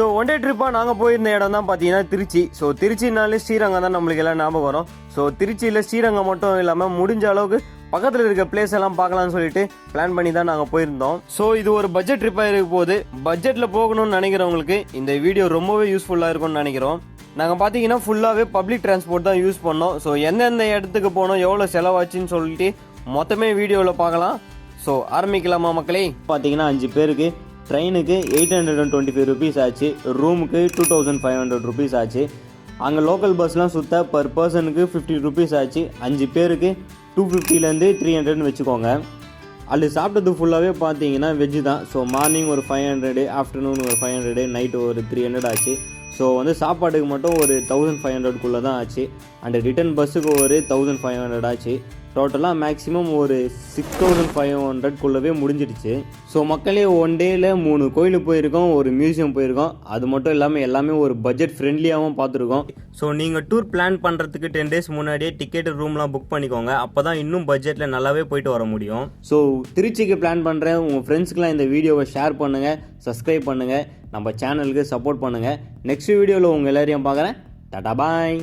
So one day ட்ரிப்பாக நாங்கள் போயிருந்த இடம் தான் பார்த்தீங்கன்னா திருச்சி. ஸோ திருச்சினாலே ஸ்ரீரங்கம் தான் நம்மளுக்கு எல்லாம் ஞாபகம் வரும். ஸோ திருச்சியில் ஸ்ரீரங்கம் மட்டும் இல்லாமல் முடிஞ்ச அளவுக்கு பக்கத்தில் இருக்க பிளேஸ் எல்லாம் பார்க்கலாம்னு சொல்லிட்டு பிளான் பண்ணி தான் நாங்கள் போயிருந்தோம். ஸோ இது ஒரு பட்ஜெட் ட்ரிப்பாக இருக்க போது பட்ஜெட்டில் போகணும்னு நினைக்கிறவங்களுக்கு இந்த வீடியோ ரொம்பவே யூஸ்ஃபுல்லாக இருக்கும்னு நினைக்கிறோம். நாங்கள் பார்த்தீங்கன்னா ஃபுல்லாகவே பப்ளிக் டிரான்ஸ்போர்ட் தான் யூஸ் பண்ணோம். ஸோ எந்தெந்த இடத்துக்கு போனோம், எவ்வளோ செலவாச்சுன்னு சொல்லிட்டு மொத்தமே வீடியோவில் பார்க்கலாம். ஸோ ஆரம்பிக்கலாமா மக்களே? பார்த்தீங்கன்னா 5 பேருக்கு ட்ரெயினுக்கு 825 ருபீஸ் ஆச்சு, ரூமுக்கு 2500 ருபீஸ் ஆச்சு. அங்கே லோக்கல் பஸ்லாம் சுற்ற பர் பர்சனுக்கு 50 ருபீஸ் ஆச்சு. 5 பேருக்கு 250லேருந்து 300ன்னு வச்சுக்கோங்க. அது சாப்பிட்டது ஃபுல்லாகவே பார்த்தீங்கன்னா வெஜ்ஜு தான். ஸோ மார்னிங் ஒரு 500, ஆஃப்டர்நூன் ஒரு 500, நைட்டு ஒரு 300 ஆச்சு. ஸோ சாப்பாட்டுக்கு மட்டும் ஒரு 1500க்குள்ளே தான் ஆச்சு. அண்ட் ரிட்டன் பஸ்ஸுக்கு ஒரு 1500 ஆச்சு. டோட்டலாக மேக்ஸிமம் ஒரு 6500க்குள்ளவே முடிஞ்சிடுச்சு. ஸோ மக்களே ஒன் டேயில் 3 கோயிலுக்கு போயிருக்கோம், ஒரு மியூசியம் போயிருக்கோம். அது மட்டும் இல்லாமல் எல்லாமே ஒரு பட்ஜெட் ஃப்ரெண்ட்லியாகவும் பார்த்துருக்கோம். ஸோ நீங்கள் டூர் பிளான் பண்ணுறதுக்கு 10 டேஸ் முன்னாடியே டிக்கெட் ரூம்லாம் புக் பண்ணிக்கோங்க. அப்போ தான் இன்னும் பட்ஜெட்டில் நல்லாவே போயிட்டு வர முடியும். ஸோ திருச்சிக்கு பிளான் பண்ணுறேன், உங்கள் ஃப்ரெண்ட்ஸ்க்கெலாம் இந்த வீடியோவை ஷேர் பண்ணுங்கள், சப்ஸ்கிரைப் பண்ணுங்கள், நம்ம சேனலுக்கு சப்போர்ட் பண்ணுங்கள். நெக்ஸ்ட் வீடியோவில் உங்கள் எல்லாரையும் பார்க்குறேன். டாடா பாய்.